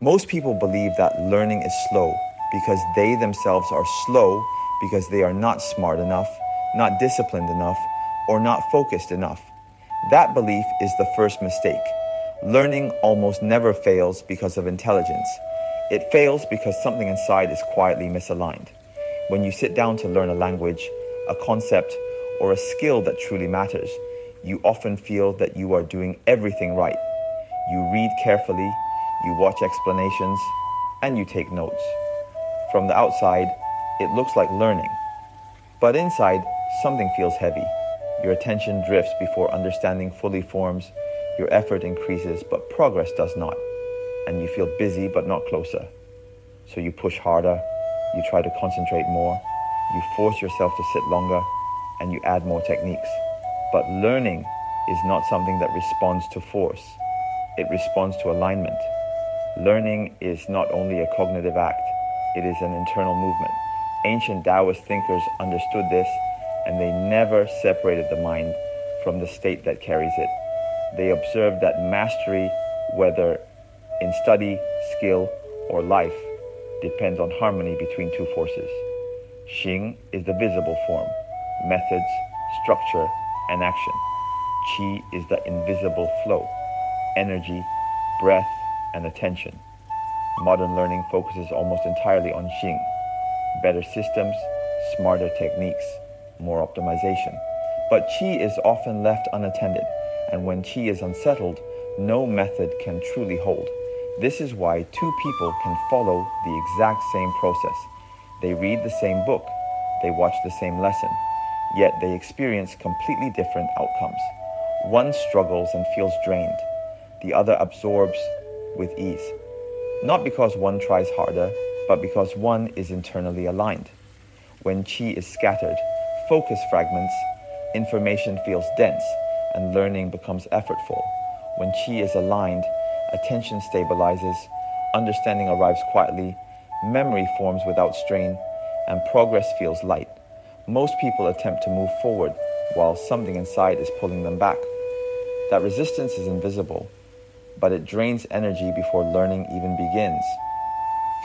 Most people believe that learning is slow because they themselves are slow because they are not smart enough, not disciplined enough, or not focused enough. That belief is the first mistake. Learning almost never fails because of intelligence. It fails because something inside is quietly misaligned. When you sit down to learn a language, a concept, or a skill that truly matters, you often feel that you are doing everything right. You read carefully, you watch explanations, and you take notes. From the outside, it looks like learning. But inside, something feels heavy. Your attention drifts before understanding fully forms, your effort increases, but progress does not. And you feel busy but not closer. So you push harder, you try to concentrate more, you force yourself to sit longer, and you add more techniques. But learning is not something that responds to force. It responds to alignment. Learning is not only a cognitive act, it is an internal movement. Ancient Taoist thinkers understood this, and they never separated the mind from the state that carries it. They observed that mastery, whether in study, skill, or life, depends on harmony between two forces. Xing is the visible form, methods, structure, and action. Qi is the invisible flow, energy, breath, and attention. Modern learning focuses almost entirely on Xing, better systems, smarter techniques, more optimization. But Qi is often left unattended, and when Qi is unsettled, no method can truly hold. This is why two people can follow the exact same process. They read the same book, they watch the same lesson, yet they experience completely different outcomes. One struggles and feels drained, the other absorbs with ease. Not because one tries harder, but because one is internally aligned. When Qi is scattered, focus fragments, information feels dense, and learning becomes effortful. When Qi is aligned, attention stabilizes, understanding arrives quietly, memory forms without strain, and progress feels light. Most people attempt to move forward while something inside is pulling them back. That resistance is invisible, but it drains energy before learning even begins.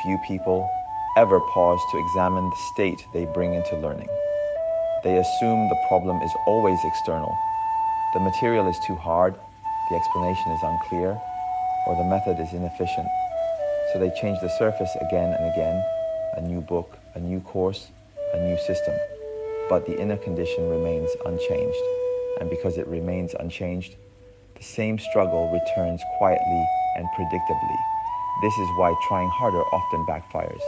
Few people ever pause to examine the state they bring into learning. They assume the problem is always external. The material is too hard, the explanation is unclear, or the method is inefficient. So they change the surface again and again, a new book, a new course, a new system. But the inner condition remains unchanged. And because it remains unchanged, the same struggle returns quietly and predictably. This is why trying harder often backfires.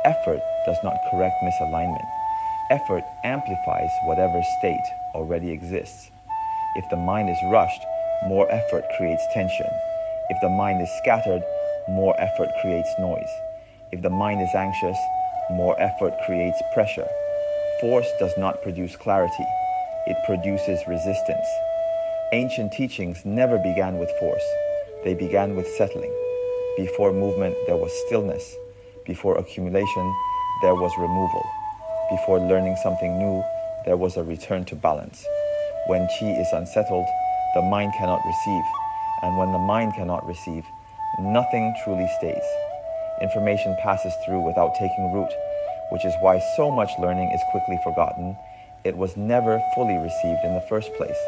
Effort does not correct misalignment. Effort amplifies whatever state already exists. If the mind is rushed, more effort creates tension. If the mind is scattered, more effort creates noise. If the mind is anxious, more effort creates pressure. Force does not produce clarity. It produces resistance. Ancient teachings never began with force. They began with settling. Before movement, there was stillness. Before accumulation, there was removal. Before learning something new, there was a return to balance. When Qi is unsettled, the mind cannot receive. And when the mind cannot receive, nothing truly stays. Information passes through without taking root, which is why so much learning is quickly forgotten. It was never fully received in the first place.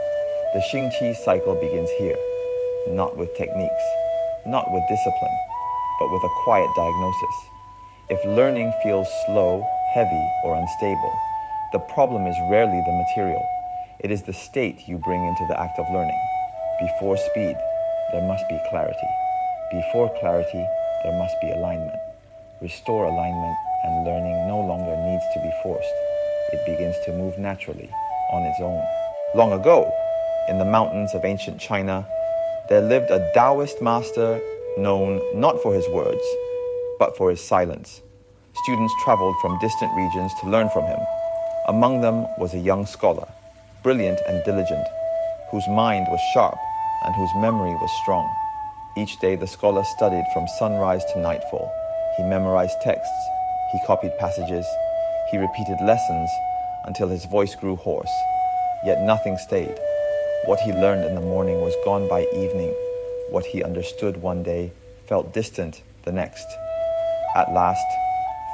The Xing-Qi Cycle begins here, not with techniques, not with discipline, but with a quiet diagnosis. If learning feels slow, heavy, or unstable, the problem is rarely the material. It is the state you bring into the act of learning. Before speed, there must be clarity. Before clarity, there must be alignment. Restore alignment, and learning no longer needs to be forced. It begins to move naturally, on its own. Long ago, in the mountains of ancient China, there lived a Taoist master known not for his words, but for his silence. Students traveled from distant regions to learn from him. Among them was a young scholar, brilliant and diligent, whose mind was sharp and whose memory was strong. Each day the scholar studied from sunrise to nightfall. He memorized texts, he copied passages, he repeated lessons until his voice grew hoarse. Yet nothing stayed. What he learned in the morning was gone by evening. What he understood one day felt distant the next. At last,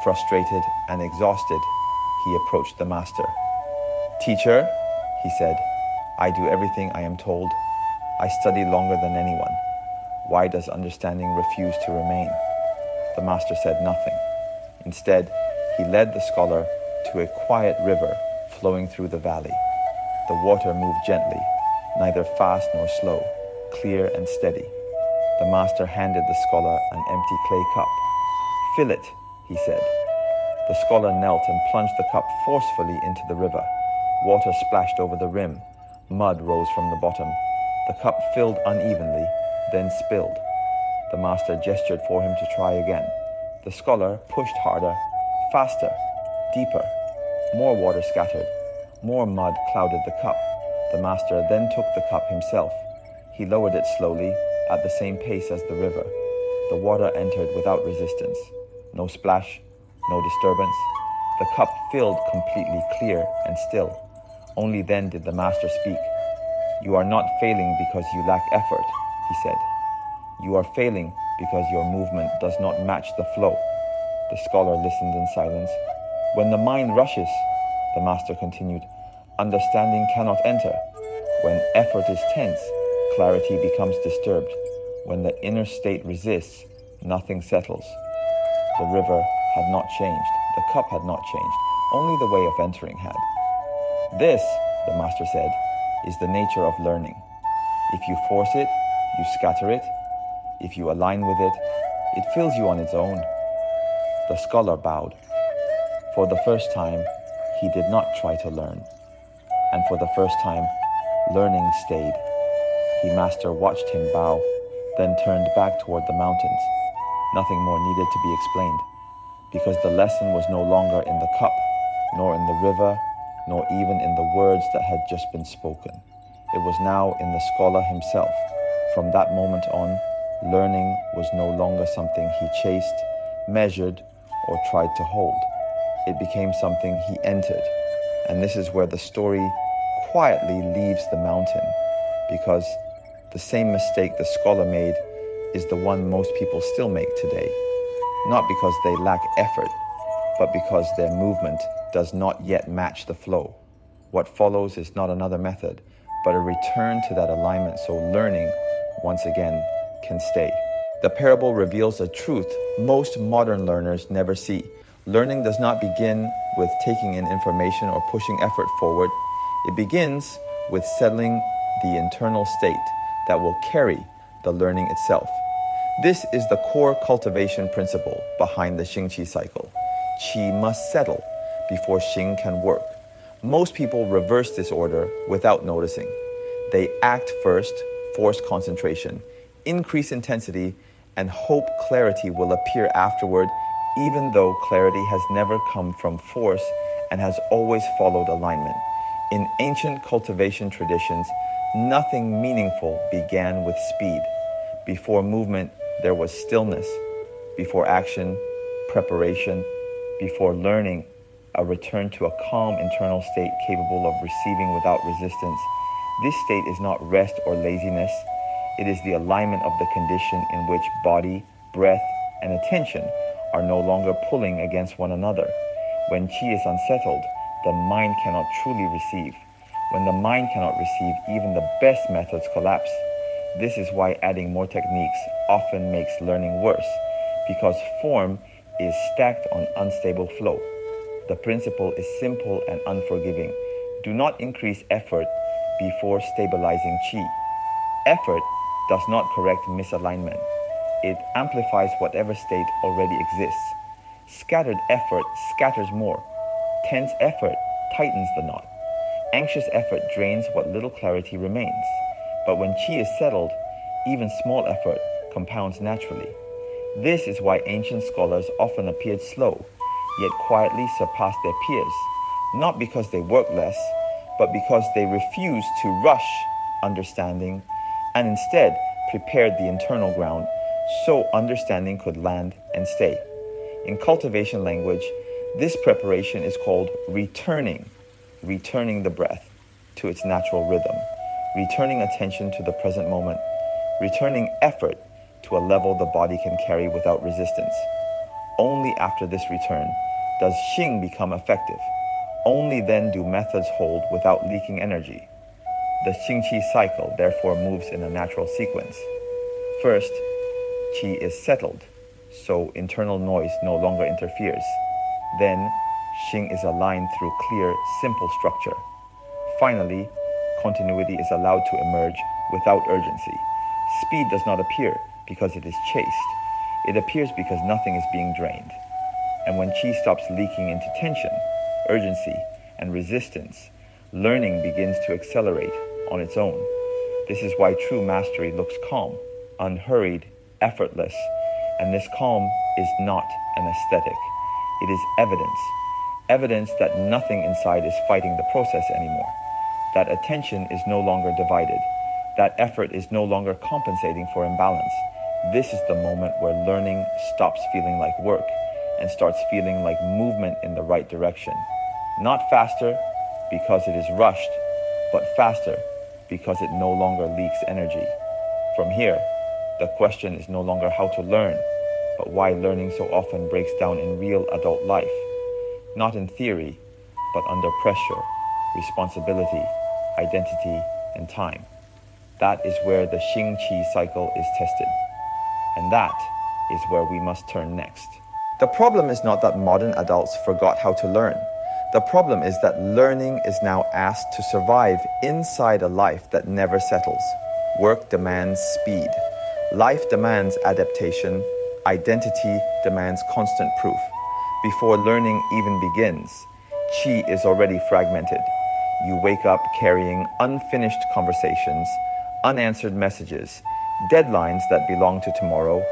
frustrated and exhausted, he approached the master. "Teacher," he said, "I do everything I am told. I study longer than anyone. Why does understanding refuse to remain?" The master said nothing. Instead, he led the scholar to a quiet river flowing through the valley. The water moved gently, neither fast nor slow, clear and steady. The master handed the scholar an empty clay cup. "Fill it," he said. The scholar knelt and plunged the cup forcefully into the river. Water splashed over the rim. Mud rose from the bottom. The cup filled unevenly, then spilled. The master gestured for him to try again. The scholar pushed harder, faster, deeper. More water scattered. More mud clouded the cup. The master then took the cup himself. He lowered it slowly, at the same pace as the river. The water entered without resistance. No splash, no disturbance. The cup filled completely clear and still. Only then did the master speak. "You are not failing because you lack effort," he said. "You are failing because your movement does not match the flow." The scholar listened in silence. "When the mind rushes," the master continued, "understanding cannot enter. When effort is tense, clarity becomes disturbed. When the inner state resists, nothing settles." The river had not changed. The cup had not changed. Only the way of entering had. "This," the master said, "is the nature of learning. If you force it, you scatter it. If you align with it, it fills you on its own." The scholar bowed. For the first time, he did not try to learn. And for the first time, learning stayed. The master watched him bow, then turned back toward the mountains. Nothing more needed to be explained, because the lesson was no longer in the cup, nor in the river, nor even in the words that had just been spoken. It was now in the scholar himself. From that moment on, learning was no longer something he chased, measured, or tried to hold. It became something he entered. And this is where the story quietly leaves the mountain, because the same mistake the scholar made is the one most people still make today. Not because they lack effort, but because their movement does not yet match the flow. What follows is not another method, but a return to that alignment so learning, once again, can stay. The parable reveals a truth most modern learners never see. Learning does not begin with taking in information or pushing effort forward. It begins with settling the internal state that will carry the learning itself. This is the core cultivation principle behind the Xing-Qi cycle. Qi must settle before Xing can work. Most people reverse this order without noticing. They act first, force concentration, increase intensity, and hope clarity will appear afterward, even though clarity has never come from force and has always followed alignment. In ancient cultivation traditions, nothing meaningful began with speed. Before movement, there was stillness. Before action, preparation. Before learning, a return to a calm internal state capable of receiving without resistance. This state is not rest or laziness. It is the alignment of the condition in which body, breath, and attention are no longer pulling against one another. When qi is unsettled, the mind cannot truly receive. When the mind cannot receive, even the best methods collapse. This is why adding more techniques often makes learning worse, because form is stacked on unstable flow. The principle is simple and unforgiving. Do not increase effort before stabilizing qi. Effort does not correct misalignment. It amplifies whatever state already exists. Scattered effort scatters more. Tense effort tightens the knot. Anxious effort drains what little clarity remains. But when qi is settled, even small effort compounds naturally. This is why ancient scholars often appeared slow, yet quietly surpassed their peers, not because they worked less, but because they refused to rush understanding and instead prepared the internal ground so understanding could land and stay. In cultivation language, this preparation is called returning the breath to its natural rhythm, returning attention to the present moment, returning effort to a level the body can carry without resistance. Only after this return does Xing become effective. Only then do methods hold without leaking energy. The Xing-Qi cycle therefore moves in a natural sequence. First, Qi is settled, so internal noise no longer interferes. Then, Xing is aligned through clear, simple structure. Finally, continuity is allowed to emerge without urgency. Speed does not appear because it is chased. It appears because nothing is being drained. And when Qi stops leaking into tension, urgency, and resistance, learning begins to accelerate on its own. This is why true mastery looks calm, unhurried, effortless, and this calm is not an aesthetic. It is evidence that nothing inside is fighting the process anymore, that attention is no longer divided, that effort is no longer compensating for imbalance. This is the moment where learning stops feeling like work and starts feeling like movement in the right direction. Not faster because it is rushed, but faster because it no longer leaks energy. From here, the question is no longer how to learn, but why learning so often breaks down in real adult life. Not in theory, but under pressure, responsibility, identity, and time. That is where the Xing-Qi cycle is tested. And that is where we must turn next. The problem is not that modern adults forgot how to learn. The problem is that learning is now asked to survive inside a life that never settles. Work demands speed. Life demands adaptation. Identity demands constant proof. Before learning even begins, Qi is already fragmented. You wake up carrying unfinished conversations, unanswered messages, deadlines that belong to tomorrow,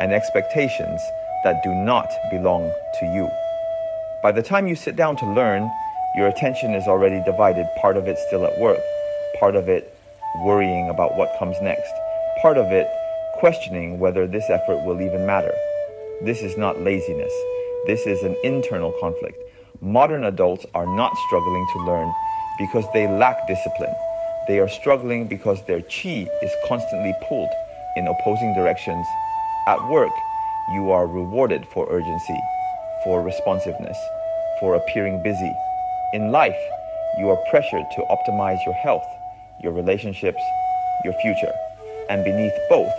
and expectations that do not belong to you. By the time you sit down to learn, your attention is already divided, part of it still at work, part of it worrying about what comes next, part of it questioning whether this effort will even matter. This is not laziness. This is an internal conflict. Modern adults are not struggling to learn because they lack discipline. They are struggling because their Qi is constantly pulled in opposing directions. At work, you are rewarded for urgency, for responsiveness, for appearing busy. In life, you are pressured to optimize your health, your relationships, your future. And beneath both,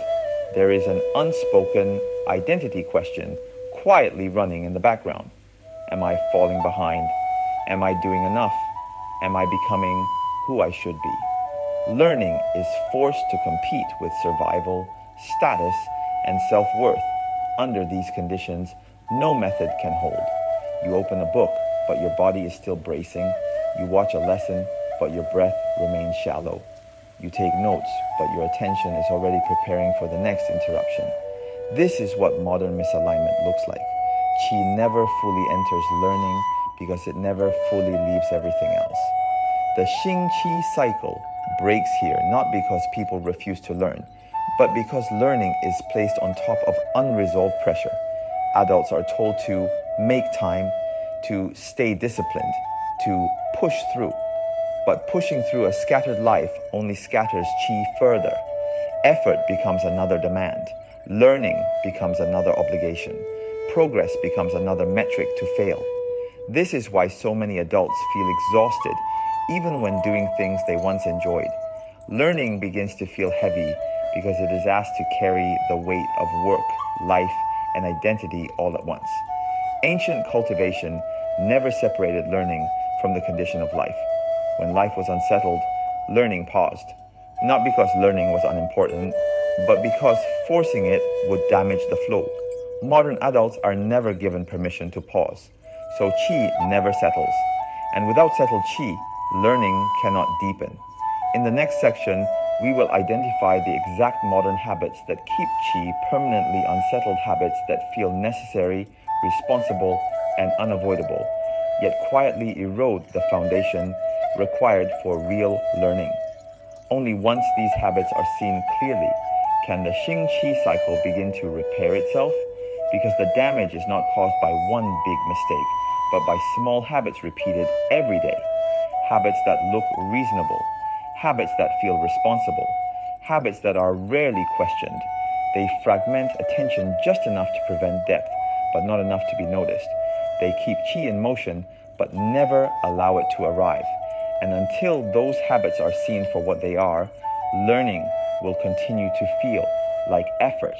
there is an unspoken identity question quietly running in the background. Am I falling behind? Am I doing enough? Am I becoming who I should be? Learning is forced to compete with survival, status, and self-worth. Under these conditions, no method can hold. You open a book, but your body is still bracing. You watch a lesson, but your breath remains shallow. You take notes, but your attention is already preparing for the next interruption. This is what modern misalignment looks like. Qi never fully enters learning because it never fully leaves everything else. The Xing-Qi cycle breaks here not because people refuse to learn, but because learning is placed on top of unresolved pressure. Adults are told to make time, to stay disciplined, to push through. But pushing through a scattered life only scatters Qi further. Effort becomes another demand. Learning becomes another obligation. Progress becomes another metric to fail. This is why so many adults feel exhausted, even when doing things they once enjoyed. Learning begins to feel heavy because it is asked to carry the weight of work, life, and identity all at once. Ancient cultivation never separated learning from the condition of life. When life was unsettled, learning paused. Not because learning was unimportant, but because forcing it would damage the flow. Modern adults are never given permission to pause, so Qi never settles. And without settled Qi, learning cannot deepen. In the next section, we will identify the exact modern habits that keep Qi permanently unsettled, habits that feel necessary, responsible, and unavoidable, yet quietly erode the foundation required for real learning. Only once these habits are seen clearly can the Xing-Qi cycle begin to repair itself, because the damage is not caused by one big mistake, but by small habits repeated every day. Habits that look reasonable, habits that feel responsible, habits that are rarely questioned, They fragment attention just enough to prevent depth, but not enough to be noticed. They keep qi in motion, but never allow it to arrive. And until those habits are seen for what they are, learning will continue to feel like effort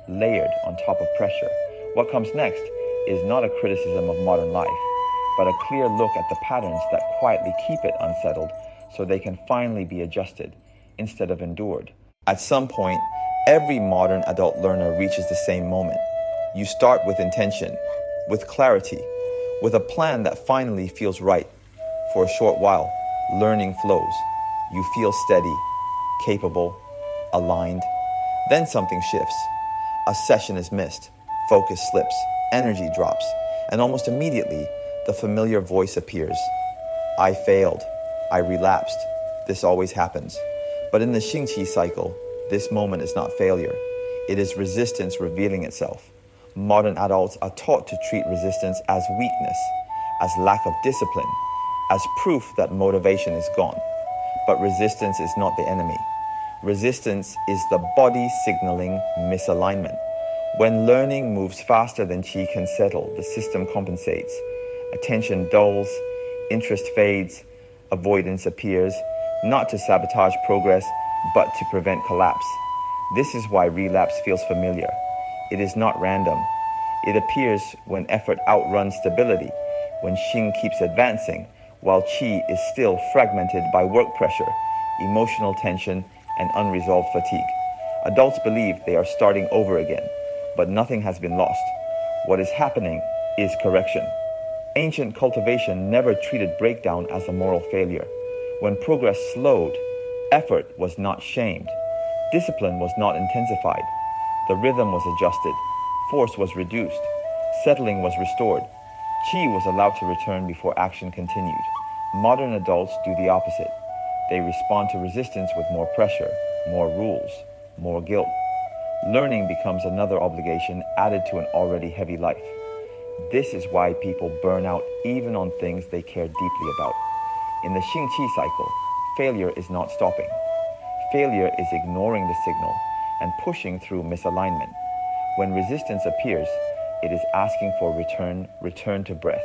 layered on top of pressure. What comes next is not a criticism of modern life, but a clear look at the patterns that quietly keep it unsettled so they can finally be adjusted instead of endured. At some point, every modern adult learner reaches the same moment. You start with intention, with clarity, with a plan that finally feels right. For a short while, learning flows. You feel steady, capable, aligned. Then something shifts. A session is missed, focus slips, energy drops, and almost immediately, the familiar voice appears. I failed. I relapsed. This always happens. But in the Xing-Qi cycle, this moment is not failure. It is resistance revealing itself. Modern adults are taught to treat resistance as weakness, as lack of discipline, as proof that motivation is gone. But resistance is not the enemy. Resistance is the body signaling misalignment. When learning moves faster than qi can settle, the system compensates. Attention dulls, interest fades, avoidance appears, not to sabotage progress, but to prevent collapse. This is why relapse feels familiar. It is not random. It appears when effort outruns stability, when Xing keeps advancing, while qi is still fragmented by work pressure, emotional tension, and unresolved fatigue. Adults believe they are starting over again, but nothing has been lost. What is happening is correction. Ancient cultivation never treated breakdown as a moral failure. When progress slowed, effort was not shamed. Discipline was not intensified. The rhythm was adjusted. Force was reduced. Settling was restored. Qi was allowed to return before action continued. Modern adults do the opposite. They respond to resistance with more pressure, more rules, more guilt. Learning becomes another obligation added to an already heavy life. This is why people burn out even on things they care deeply about. In the Xing-Qi cycle, failure is not stopping. Failure is ignoring the signal and pushing through misalignment. When resistance appears, it is asking for return to breath,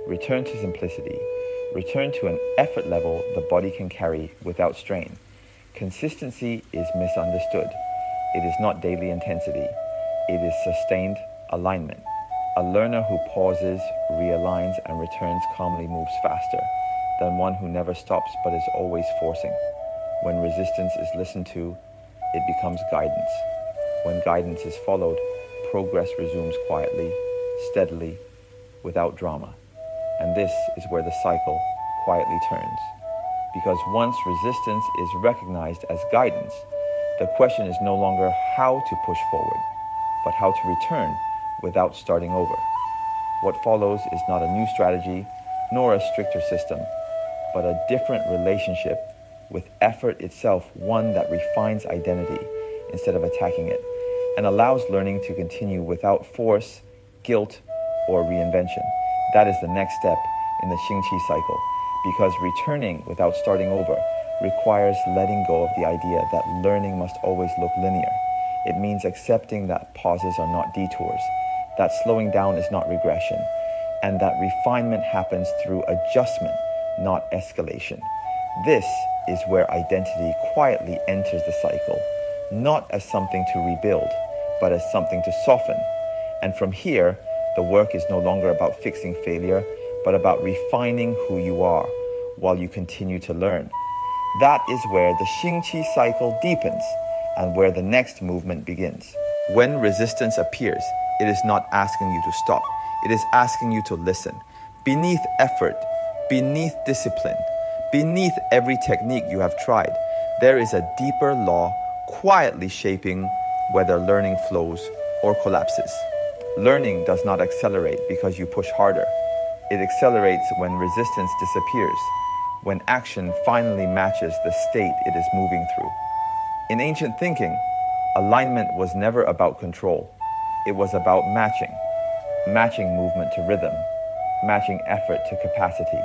return to simplicity, return to an effort level the body can carry without strain. Consistency is misunderstood. It is not daily intensity. It is sustained alignment. A learner who pauses, realigns, and returns calmly moves faster than one who never stops but is always forcing. When resistance is listened to, it becomes guidance. When guidance is followed, progress resumes quietly, steadily, without drama. And this is where the cycle quietly turns. Because once resistance is recognized as guidance, the question is no longer how to push forward, but how to return without starting over. What follows is not a new strategy, nor a stricter system, but a different relationship with effort itself, one that refines identity instead of attacking it, and allows learning to continue without force, guilt, or reinvention. That is the next step in the Xing-Qi cycle, because returning without starting over requires letting go of the idea that learning must always look linear. It means accepting that pauses are not detours, that slowing down is not regression, and that refinement happens through adjustment, not escalation. This is where identity quietly enters the cycle, not as something to rebuild, but as something to soften. And from here, the work is no longer about fixing failure, but about refining who you are while you continue to learn. That is where the Xing-Qi cycle deepens and where the next movement begins. When resistance appears, it is not asking you to stop. It is asking you to listen. Beneath effort, beneath discipline, beneath every technique you have tried, there is a deeper law quietly shaping whether learning flows or collapses. Learning does not accelerate because you push harder. It accelerates when resistance disappears, when action finally matches the state it is moving through. In ancient thinking, alignment was never about control. It was about matching movement to rhythm, matching effort to capacity,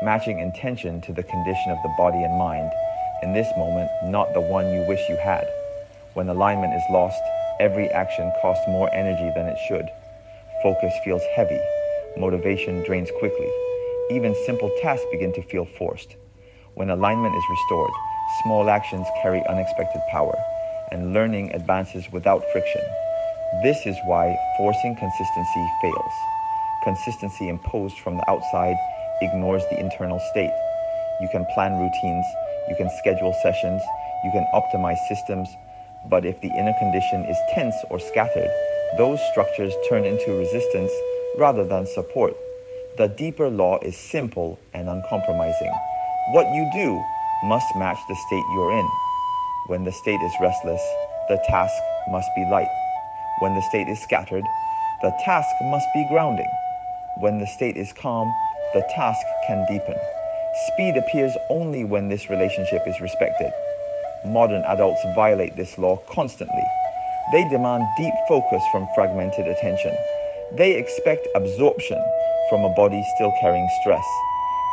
matching intention to the condition of the body and mind, in this moment, not the one you wish you had. When alignment is lost, Every action costs more energy than it should. Focus feels heavy. Motivation drains quickly. Even simple tasks begin to feel forced. When alignment is restored, small actions carry unexpected power, and learning advances without friction. This is why forcing consistency fails. Consistency imposed from the outside ignores the internal state. You can plan routines, you can schedule sessions, you can optimize systems, but if the inner condition is tense or scattered, those structures turn into resistance rather than support. The deeper law is simple and uncompromising. What you do must match the state you're in. When the state is restless, the task must be light. When the state is scattered, the task must be grounding. When the state is calm, the task can deepen. Speed appears only when this relationship is respected. Modern adults violate this law constantly. They demand deep focus from fragmented attention. They expect absorption from a body still carrying stress.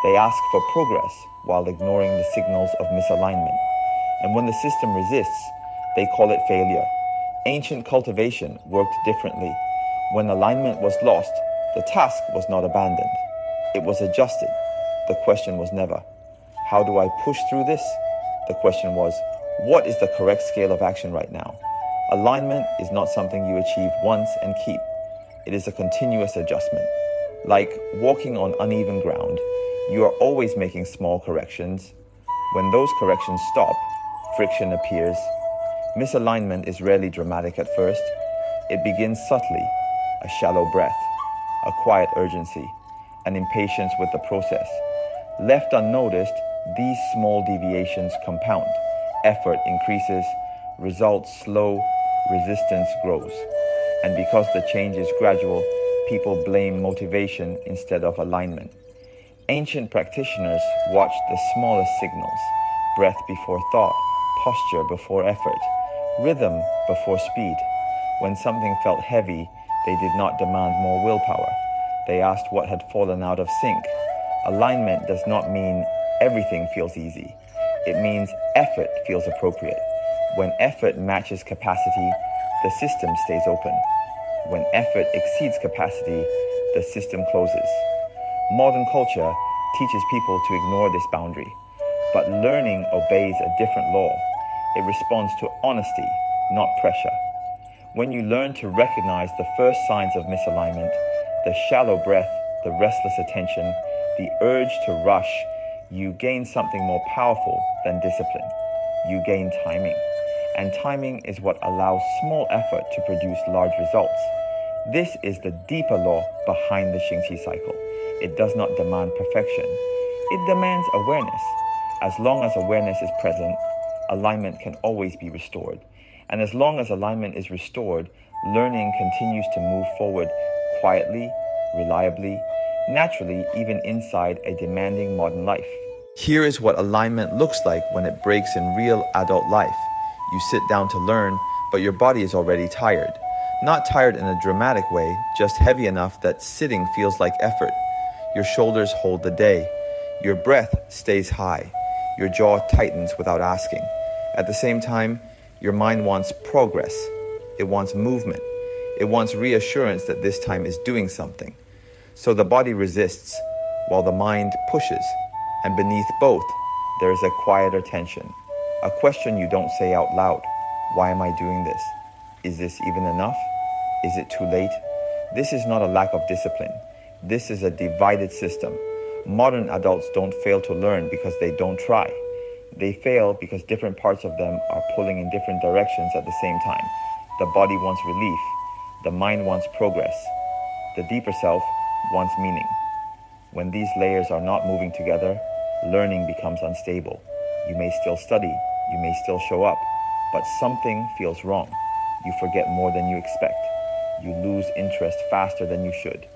They ask for progress while ignoring the signals of misalignment. And when the system resists, they call it failure. Ancient cultivation worked differently. When alignment was lost, the task was not abandoned. It was adjusted. The question was never, how do I push through this? The question was, what is the correct scale of action right now? Alignment is not something you achieve once and keep. It is a continuous adjustment. Like walking on uneven ground, you are always making small corrections. When those corrections stop, friction appears. Misalignment is rarely dramatic at first. It begins subtly, a shallow breath, a quiet urgency, an impatience with the process. Left unnoticed, these small deviations compound. Effort increases, results slow, resistance grows. And because the change is gradual, people blame motivation instead of alignment. Ancient practitioners watched the smallest signals: breath before thought, posture before effort, rhythm before speed. When something felt heavy, they did not demand more willpower. They asked what had fallen out of sync. Alignment does not mean everything feels easy. It means effort feels appropriate. When effort matches capacity, the system stays open. When effort exceeds capacity, the system closes. Modern culture teaches people to ignore this boundary, but learning obeys a different law. It responds to honesty, not pressure. When you learn to recognize the first signs of misalignment, the shallow breath, the restless attention, the urge to rush, you gain something more powerful than discipline. You gain timing. And timing is what allows small effort to produce large results. This is the deeper law behind the Xing-Qi Cycle. It does not demand perfection. It demands awareness. As long as awareness is present, alignment can always be restored. And as long as alignment is restored, learning continues to move forward quietly, reliably, naturally, even inside a demanding modern life. Here is what alignment looks like when it breaks in real adult life. You sit down to learn, but your body is already tired. Not tired in a dramatic way, just heavy enough that sitting feels like effort. Your shoulders hold the day. Your breath stays high. Your jaw tightens without asking. At the same time, your mind wants progress. It wants movement. It wants reassurance that this time is doing something. So the body resists while the mind pushes. And beneath both, there is a quieter tension. A question you don't say out loud. Why am I doing this? Is this even enough? Is it too late? This is not a lack of discipline. This is a divided system. Modern adults don't fail to learn because they don't try. They fail because different parts of them are pulling in different directions at the same time. The body wants relief. The mind wants progress. The deeper self wants meaning. When these layers are not moving together, learning becomes unstable. You may still study, you may still show up, but something feels wrong. You forget more than you expect. You lose interest faster than you should.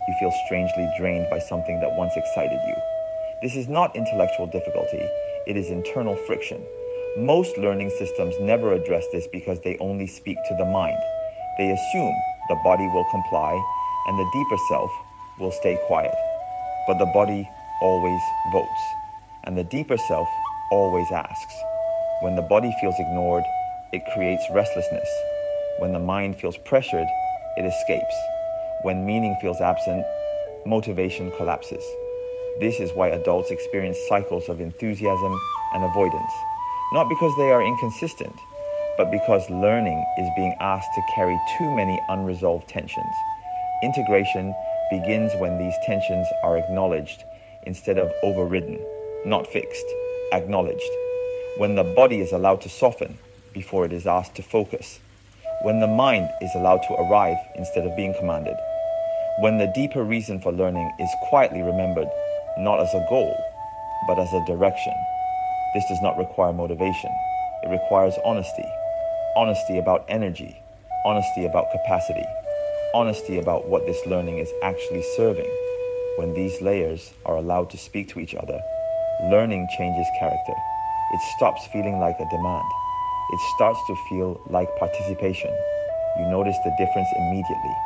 You feel strangely drained by something that once excited you. This is not intellectual difficulty, it is internal friction. Most learning systems never address this because they only speak to the mind. They assume the body will comply and the deeper self will stay quiet. But the body always votes, and the deeper self always asks. When the body feels ignored, it creates restlessness. When the mind feels pressured, it escapes. When meaning feels absent, motivation collapses. This is why adults experience cycles of enthusiasm and avoidance, not because they are inconsistent, but because learning is being asked to carry too many unresolved tensions. Integration begins when these tensions are acknowledged instead of overridden, not fixed, acknowledged. When the body is allowed to soften before it is asked to focus. When the mind is allowed to arrive instead of being commanded. When the deeper reason for learning is quietly remembered, not as a goal, but as a direction. This does not require motivation. It requires honesty. Honesty about energy. Honesty about capacity. Honesty about what this learning is actually serving. When these layers are allowed to speak to each other, learning changes character. It stops feeling like a demand. It starts to feel like participation. You notice the difference immediately.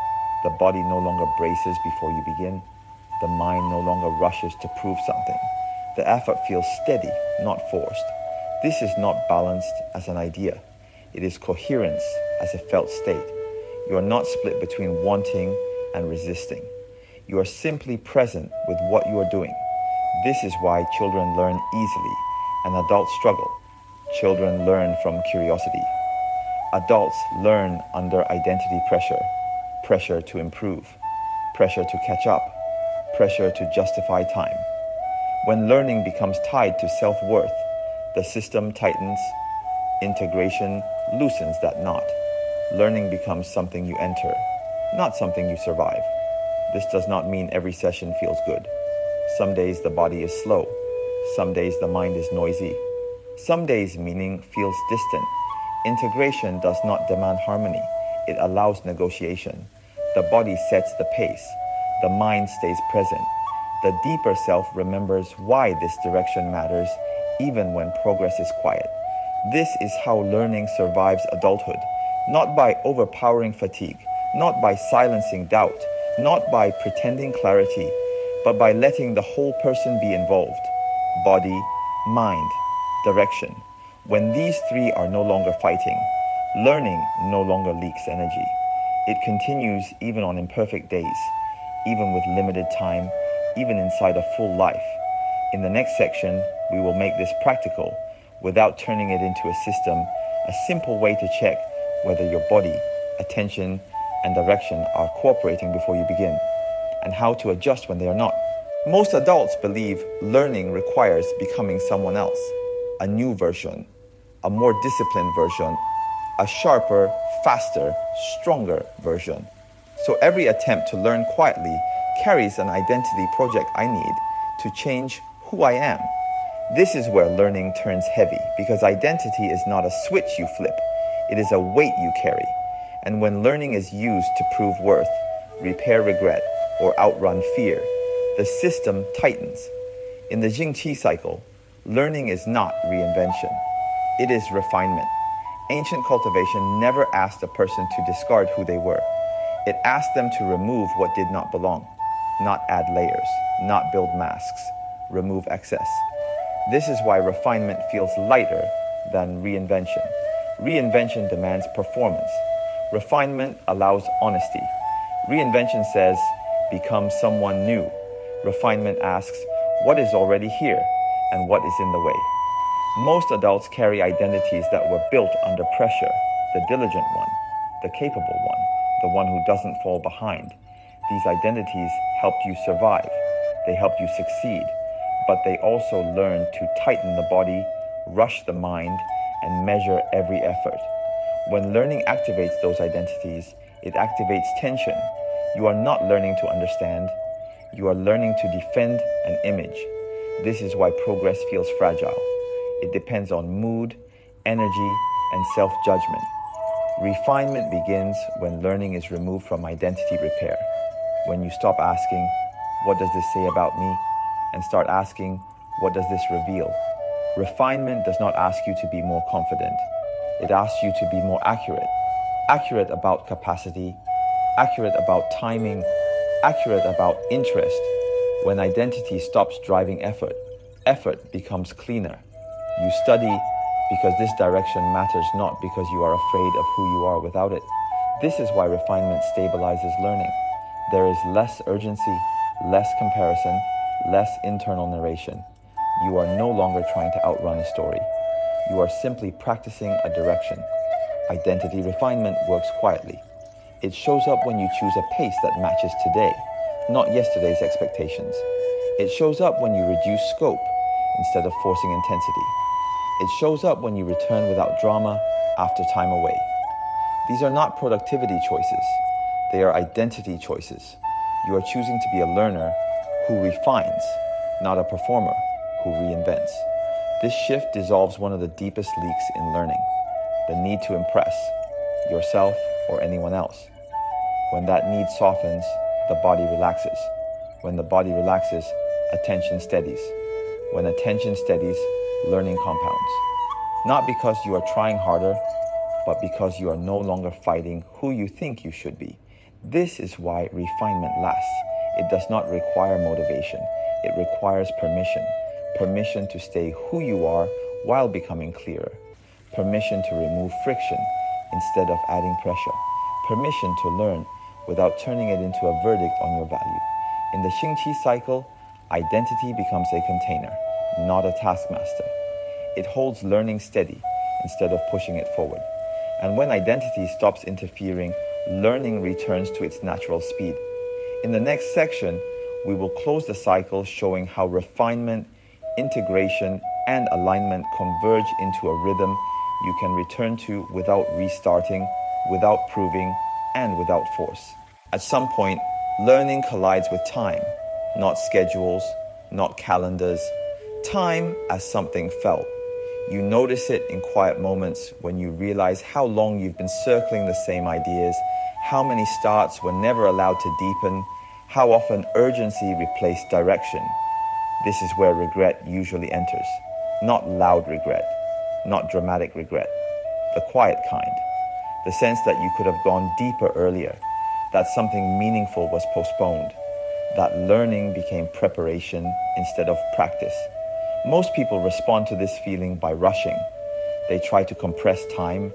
The body no longer braces before you begin. The mind no longer rushes to prove something. The effort feels steady, not forced. This is not balanced as an idea. It is coherence as a felt state. You are not split between wanting and resisting. You are simply present with what you are doing. This is why children learn easily and adults struggle. Children learn from curiosity. Adults learn under identity pressure. Pressure to improve. Pressure to catch up. Pressure to justify time. When learning becomes tied to self-worth, the system tightens, integration loosens that knot. Learning becomes something you enter, not something you survive. This does not mean every session feels good. Some days the body is slow. Some days the mind is noisy. Some days meaning feels distant. Integration does not demand harmony. It allows negotiation. The body sets the pace. The mind stays present. The deeper self remembers why this direction matters, even when progress is quiet. This is how learning survives adulthood, not by overpowering fatigue, not by silencing doubt, not by pretending clarity, but by letting the whole person be involved. Body, mind, direction. When these three are no longer fighting, learning no longer leaks energy. It continues even on imperfect days, even with limited time, even inside a full life. In the next section, we will make this practical without turning it into a system, a simple way to check whether your body, attention, and direction are cooperating before you begin, and how to adjust when they are not. Most adults believe learning requires becoming someone else, a new version, a more disciplined version, a sharper, faster, stronger version. So every attempt to learn quietly carries an identity project I need to change who I am. This is where learning turns heavy, because identity is not a switch you flip. It is a weight you carry. And when learning is used to prove worth, repair regret, or outrun fear, the system tightens. In the Xing-Qi Cycle, learning is not reinvention. It is refinement. Ancient cultivation never asked a person to discard who they were. It asked them to remove what did not belong, not add layers, not build masks, remove excess. This is why refinement feels lighter than reinvention. Reinvention demands performance. Refinement allows honesty. Reinvention says, become someone new. Refinement asks, what is already here and what is in the way? Most adults carry identities that were built under pressure, the diligent one, the capable one, the one who doesn't fall behind. These identities helped you survive. They helped you succeed, but they also learn to tighten the body, rush the mind, and measure every effort. When learning activates those identities, it activates tension. You are not learning to understand. You are learning to defend an image. This is why progress feels fragile. It depends on mood, energy, and self-judgment. Refinement begins when learning is removed from identity repair. When you stop asking, what does this say about me? And start asking, what does this reveal? Refinement does not ask you to be more confident. It asks you to be more accurate. Accurate about capacity, accurate about timing, accurate about interest. When identity stops driving effort, effort becomes cleaner. You study because this direction matters, not because you are afraid of who you are without it. This is why refinement stabilizes learning. There is less urgency, less comparison, less internal narration. You are no longer trying to outrun a story. You are simply practicing a direction. Identity refinement works quietly. It shows up when you choose a pace that matches today, not yesterday's expectations. It shows up when you reduce scope instead of forcing intensity. It shows up when you return without drama after time away. These are not productivity choices. They are identity choices. You are choosing to be a learner who refines, not a performer who reinvents. This shift dissolves one of the deepest leaks in learning, the need to impress yourself or anyone else. When that need softens, the body relaxes. When the body relaxes, attention steadies. When attention steadies, learning compounds. Not because you are trying harder, but because you are no longer fighting who you think you should be. This is why refinement lasts. It does not require motivation. It requires permission. Permission to stay who you are while becoming clearer. Permission to remove friction instead of adding pressure. Permission to learn without turning it into a verdict on your value. In the Xing-Qi Cycle, identity becomes a container, not a taskmaster. It holds learning steady instead of pushing it forward. And when identity stops interfering, learning returns to its natural speed. In the next section, we will close the cycle showing how refinement, integration, and alignment converge into a rhythm you can return to without restarting, without proving, and without force. At some point, learning collides with time, not schedules, not calendars. Time as something felt. You notice it in quiet moments when you realize how long you've been circling the same ideas, how many starts were never allowed to deepen, how often urgency replaced direction. This is where regret usually enters. Not loud regret, not dramatic regret, the quiet kind. The sense that you could have gone deeper earlier, that something meaningful was postponed, that learning became preparation instead of practice. Most people respond to this feeling by rushing. They try to compress time,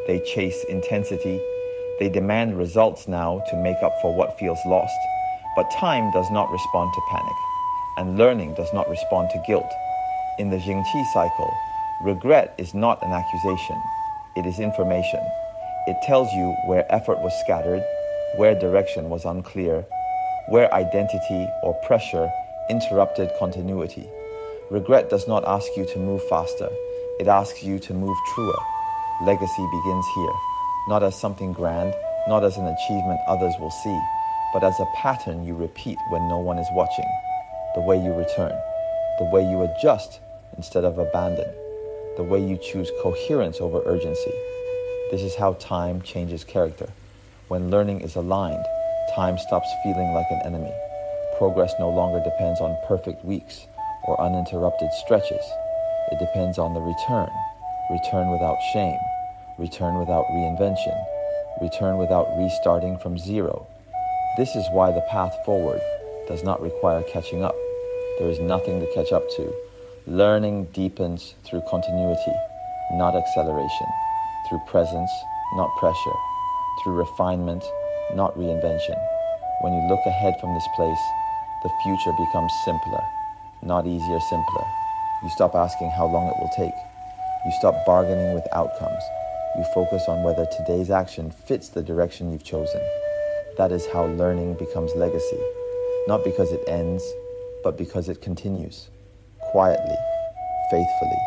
they chase intensity, they demand results now to make up for what feels lost. But time does not respond to panic, and learning does not respond to guilt. In the Xing-Qi Cycle, regret is not an accusation, it is information. It tells you where effort was scattered, where direction was unclear, where identity or pressure interrupted continuity. Regret does not ask you to move faster, it asks you to move truer. Legacy begins here, not as something grand, not as an achievement others will see, but as a pattern you repeat when no one is watching. The way you return, the way you adjust instead of abandon, the way you choose coherence over urgency. This is how time changes character. When learning is aligned, time stops feeling like an enemy. Progress no longer depends on perfect weeks or uninterrupted stretches. It depends on the return. Return without shame. Return without reinvention. Return without restarting from zero. This is why the path forward does not require catching up. There is nothing to catch up to. Learning deepens through continuity, not acceleration. Through presence, not pressure. Through refinement, not reinvention. When you look ahead from this place, the future becomes simpler, not easier, simpler. You stop asking how long it will take. You stop bargaining with outcomes. You focus on whether today's action fits the direction you've chosen. That is how learning becomes legacy, not because it ends, but because it continues, quietly, faithfully,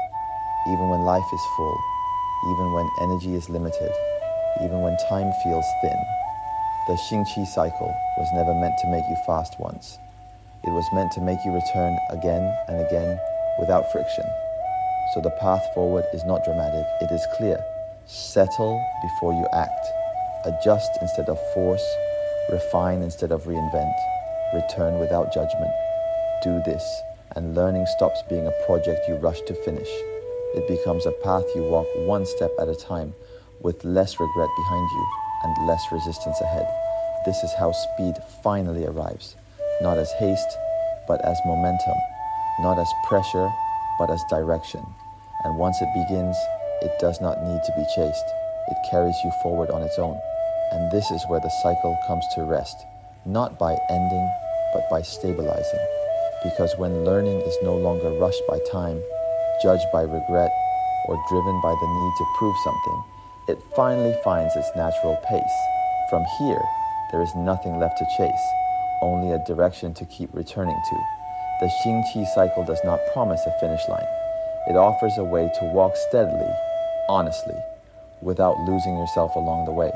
even when life is full, even when energy is limited, even when time feels thin. The Xing-Qi Cycle was never meant to make you fast once. It was meant to make you return again and again without friction. So the path forward is not dramatic, it is clear. Settle before you act. Adjust instead of force. Refine instead of reinvent. Return without judgment. Do this, and learning stops being a project you rush to finish. It becomes a path you walk one step at a time, with less regret behind you and less resistance ahead. This is how speed finally arrives, not as haste, but as momentum, not as pressure, but as direction. And once it begins, it does not need to be chased. It carries you forward on its own. And this is where the cycle comes to rest, not by ending, but by stabilizing. Because when learning is no longer rushed by time, judged by regret, or driven by the need to prove something, it finally finds its natural pace. From here, there is nothing left to chase, only a direction to keep returning to. The Xing-Qi cycle does not promise a finish line. It offers a way to walk steadily, honestly, without losing yourself along the way.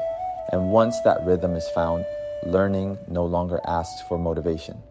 And once that rhythm is found, learning no longer asks for motivation.